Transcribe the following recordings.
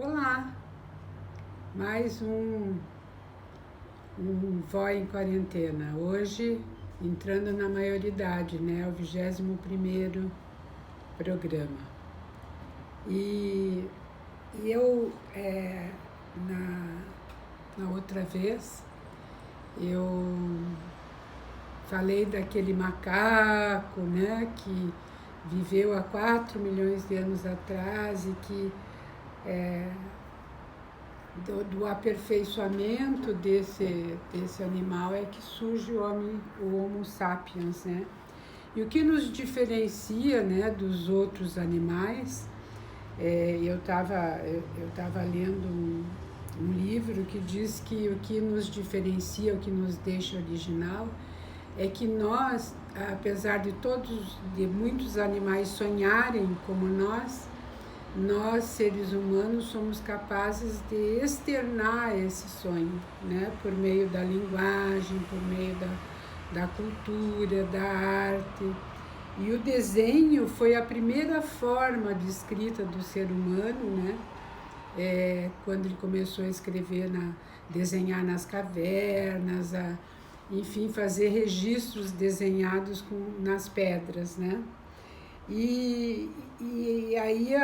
Olá, mais um Vó em Quarentena. Hoje, entrando na maioridade, né? O 21º programa. E eu, na outra vez, eu falei daquele macaco, né? Que viveu há 4 milhões de anos atrás e que do aperfeiçoamento desse animal é que surge o Homo sapiens, né? E o que nos diferencia, né, dos outros animais, eu estava lendo um livro que diz que o que nos diferencia, o que nos deixa original, é que nós, apesar de muitos animais sonharem como nós, seres humanos, somos capazes de externar esse sonho, né? Por meio da linguagem, por meio da cultura, da arte. E o desenho foi a primeira forma de escrita do ser humano, né? Quando ele começou a escrever, desenhar nas cavernas, enfim, fazer registros desenhados nas pedras, né? E aí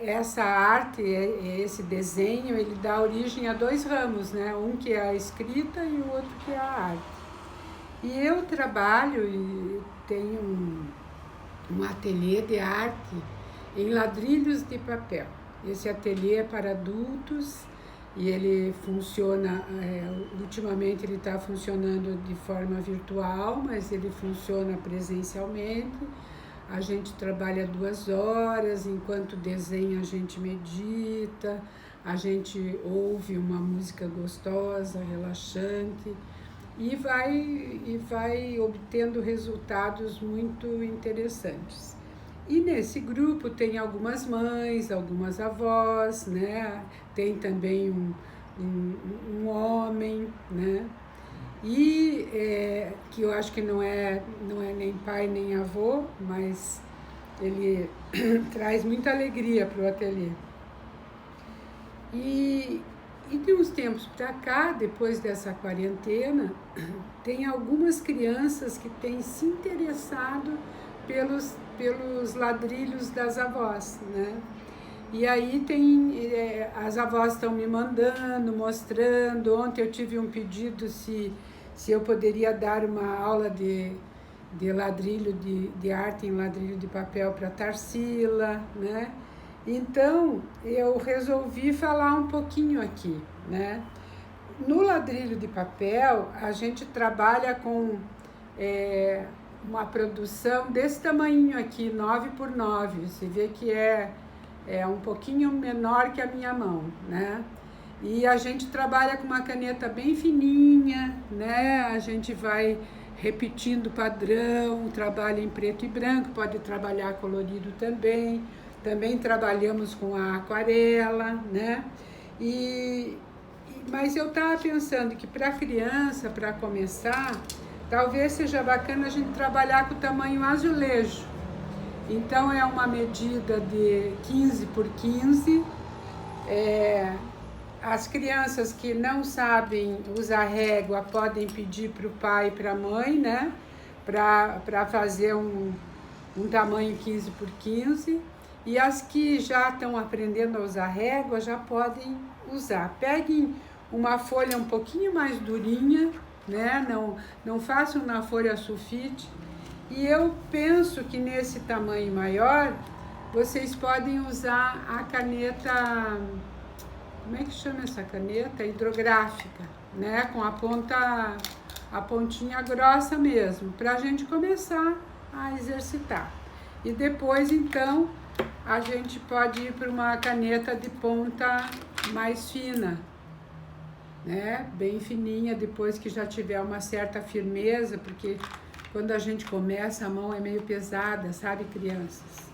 essa arte, esse desenho, ele dá origem a 2 ramos, né? Um que é a escrita e o outro que é a arte. E eu trabalho e tenho um ateliê de arte em ladrilhos de papel. Esse ateliê é para adultos e ele funciona, ultimamente ele está funcionando de forma virtual, mas ele funciona presencialmente. A gente trabalha 2 horas, enquanto desenha a gente medita, a gente ouve uma música gostosa, relaxante e vai obtendo resultados muito interessantes. E nesse grupo tem algumas mães, algumas avós, né? Tem também um homem, né? E que eu acho que não é nem pai nem avô, mas ele traz muita alegria para o ateliê. E de uns tempos para cá, depois dessa quarentena, tem algumas crianças que têm se interessado pelos ladrilhos das avós, né? E aí as avós estão me mandando, mostrando. Ontem eu tive um pedido se eu poderia dar uma aula de ladrilho, de arte em ladrilho de papel para Tarsila, né? Então, eu resolvi falar um pouquinho aqui, né? No ladrilho de papel, a gente trabalha com uma produção desse tamanho aqui, 9x9. Você vê que é um pouquinho menor que a minha mão, né? E a gente trabalha com uma caneta bem fininha, né? A gente vai repetindo padrão, trabalha em preto e branco, pode trabalhar colorido também. Também trabalhamos com a aquarela, né? Mas eu estava pensando que para criança, para começar, talvez seja bacana a gente trabalhar com o tamanho azulejo. Então é uma medida de 15x15. As crianças que não sabem usar régua podem pedir para o pai e para a mãe, né? Para fazer um tamanho 15x15. E as que já estão aprendendo a usar régua já podem usar. Peguem uma folha um pouquinho mais durinha, né? Não façam na folha sulfite. E eu penso que nesse tamanho maior, vocês podem usar a caneta, como é que chama essa caneta? Hidrográfica, né? Com a pontinha grossa mesmo, para a gente começar a exercitar. E depois, então, a gente pode ir para uma caneta de ponta mais fina, né? Bem fininha, depois que já tiver uma certa firmeza, porque quando a gente começa, a mão é meio pesada, sabe, crianças?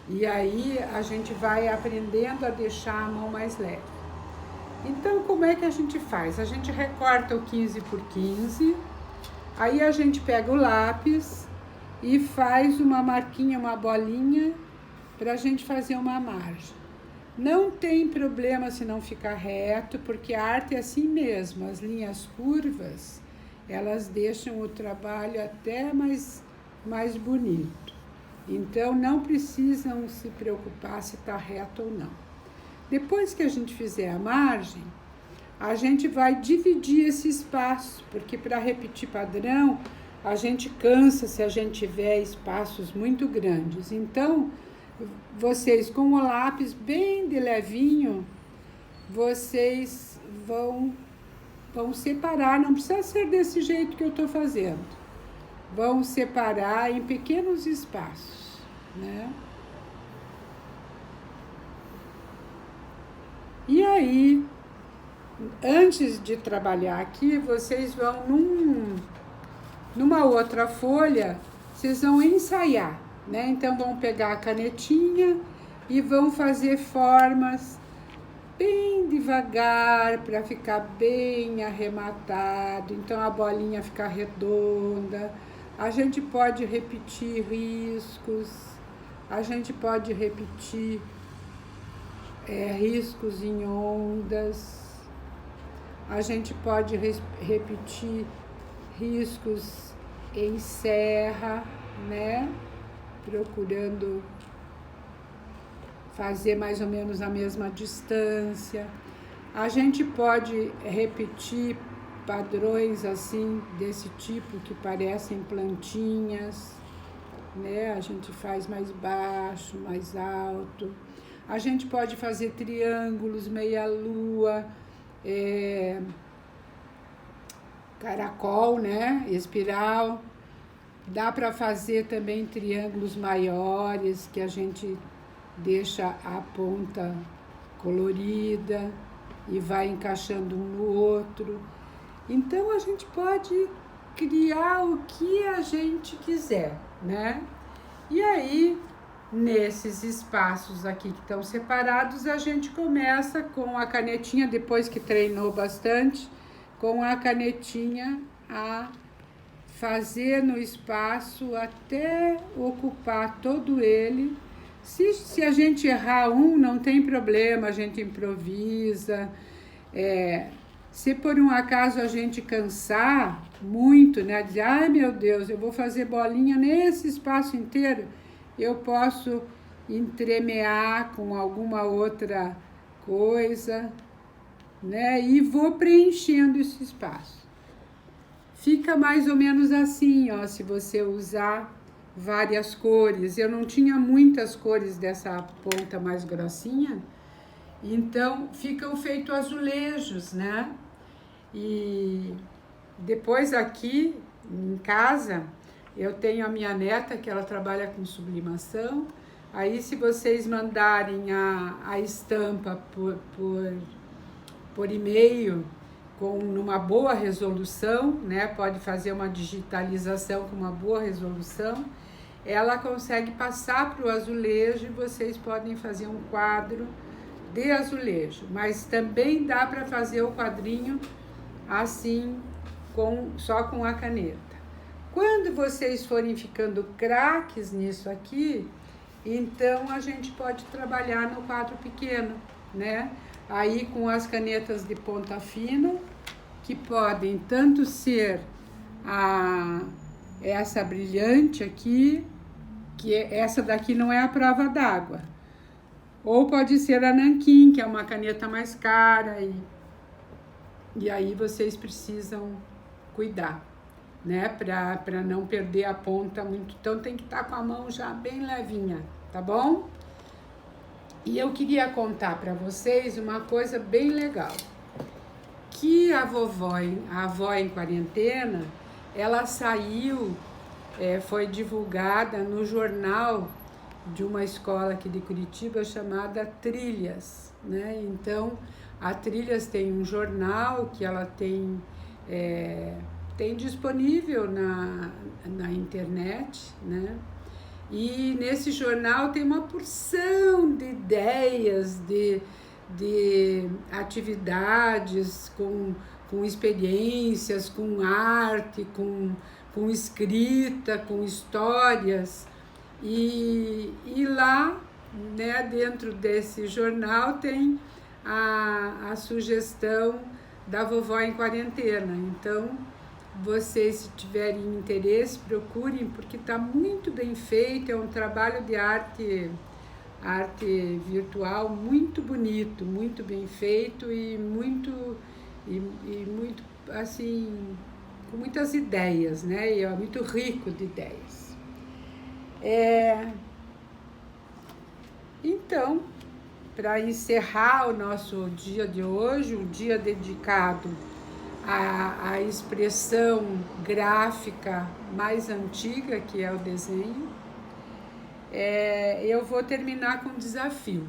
E aí a gente vai aprendendo a deixar a mão mais leve. Então, como é que a gente faz? A gente recorta o 15x15, aí a gente pega o lápis e faz uma marquinha, uma bolinha, para a gente fazer uma margem. Não tem problema se não ficar reto, porque a arte é assim mesmo, as linhas curvas, elas deixam o trabalho até mais bonito. Então, não precisam se preocupar se está reto ou não. Depois que a gente fizer a margem, a gente vai dividir esse espaço, porque para repetir padrão, a gente cansa se a gente tiver espaços muito grandes. Então, vocês com o lápis bem de levinho, vocês vão separar, não precisa ser desse jeito que eu estou fazendo. Vão separar em pequenos espaços, né? E aí, antes de trabalhar aqui, vocês vão numa outra folha, vocês vão ensaiar, né? Então, vão pegar a canetinha e vão fazer formas bem devagar para ficar bem arrematado. Então, a bolinha fica redonda. A gente pode repetir riscos, a gente pode repetir riscos em ondas, a gente pode repetir riscos em serra, né? Procurando fazer mais ou menos a mesma distância. A gente pode repetir padrões assim, desse tipo, que parecem plantinhas, né? A gente faz mais baixo, mais alto. A gente pode fazer triângulos, meia-lua, caracol, né? Espiral. Dá para fazer também triângulos maiores, que a gente deixa a ponta colorida e vai encaixando um no outro. Então, a gente pode criar o que a gente quiser, né? E aí, nesses espaços aqui que estão separados, a gente começa com a canetinha, depois que treinou bastante, com a canetinha a fazer no espaço até ocupar todo ele. Se a gente errar não tem problema, a gente improvisa. Se por um acaso a gente cansar muito, né, dizer, ai meu Deus, eu vou fazer bolinha nesse espaço inteiro, eu posso entremear com alguma outra coisa, né, e vou preenchendo esse espaço. Fica mais ou menos assim, ó, se você usar várias cores. Eu não tinha muitas cores dessa ponta mais grossinha, então ficam feitos azulejos, né? E depois aqui em casa, eu tenho a minha neta que ela trabalha com sublimação. Aí se vocês mandarem a estampa por e-mail, numa boa resolução, né? Pode fazer uma digitalização com uma boa resolução, ela consegue passar para o azulejo e vocês podem fazer um quadro de azulejo, mas também dá para fazer o quadrinho assim, só com a caneta. Quando vocês forem ficando craques nisso aqui, então a gente pode trabalhar no quadro pequeno, né? Aí com as canetas de ponta fina, que podem tanto ser essa brilhante aqui, que essa daqui não é a prova d'água, ou pode ser a nanquim, que é uma caneta mais cara, e aí vocês precisam cuidar, né, para não perder a ponta muito. Então tem que estar com a mão já bem levinha, tá bom? E eu queria contar para vocês uma coisa bem legal, que a avó em quarentena, ela saiu, foi divulgada no jornal de uma escola aqui de Curitiba chamada Trilhas, né? Então, a Trilhas tem um jornal que ela tem disponível na internet, né? E nesse jornal tem uma porção de ideias, de atividades com experiências, com arte, com escrita, com histórias. E lá né, dentro desse jornal tem a sugestão da Vovó em Quarentena. Então, vocês, se tiverem interesse, procurem, porque está muito bem feito, é um trabalho de arte virtual muito bonito, muito bem feito e muito assim, com muitas ideias, né? E é muito rico de ideias. Então, para encerrar o nosso dia de hoje, um dia dedicado à expressão gráfica mais antiga, que é o desenho, eu vou terminar com um desafio,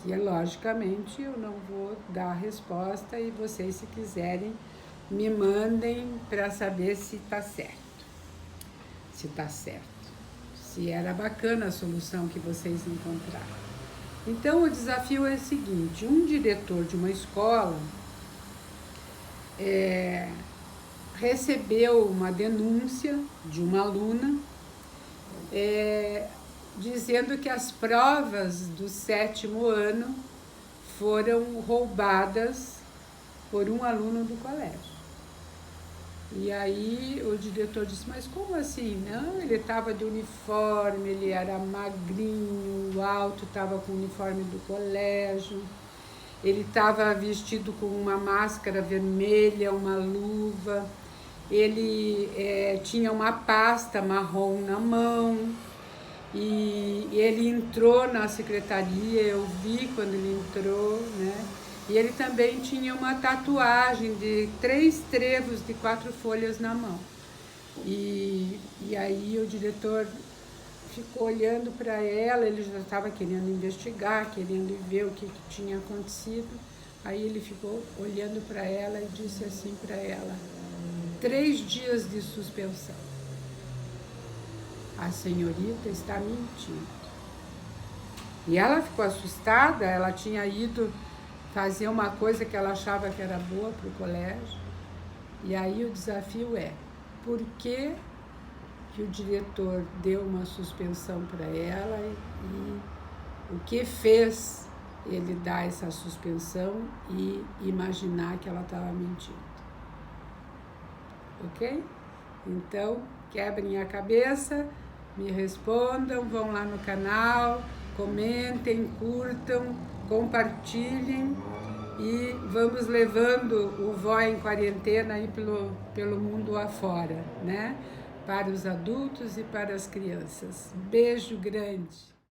que logicamente eu não vou dar a resposta e vocês, se quiserem, me mandem para saber se está certo. Se está certo. Se era bacana a solução que vocês encontraram. Então, o desafio é o seguinte: um diretor de uma escola recebeu uma denúncia de uma aluna dizendo que as provas do 7º ano foram roubadas por um aluno do colégio. E aí o diretor disse: mas como assim? Não, ele estava de uniforme, ele era magrinho, alto, estava com o uniforme do colégio, ele estava vestido com uma máscara vermelha, uma luva, ele tinha uma pasta marrom na mão, e ele entrou na secretaria, eu vi quando ele entrou, né? E ele também tinha uma tatuagem de 3 trevos de 4 folhas na mão. E aí o diretor ficou olhando para ela, ele já estava querendo investigar, querendo ver o que tinha acontecido. Aí ele ficou olhando para ela e disse assim para ela: 3 dias de suspensão. A senhorita está mentindo. E ela ficou assustada, ela tinha ido fazer uma coisa que ela achava que era boa para o colégio. E aí o desafio é: por que o diretor deu uma suspensão para ela e o que fez ele dar essa suspensão e imaginar que ela estava mentindo? Ok? Então, quebrem a cabeça, me respondam, vão lá no canal, comentem, curtam, compartilhem e vamos levando o Vó em Quarentena aí pelo mundo afora, né? Para os adultos e para as crianças. Beijo grande!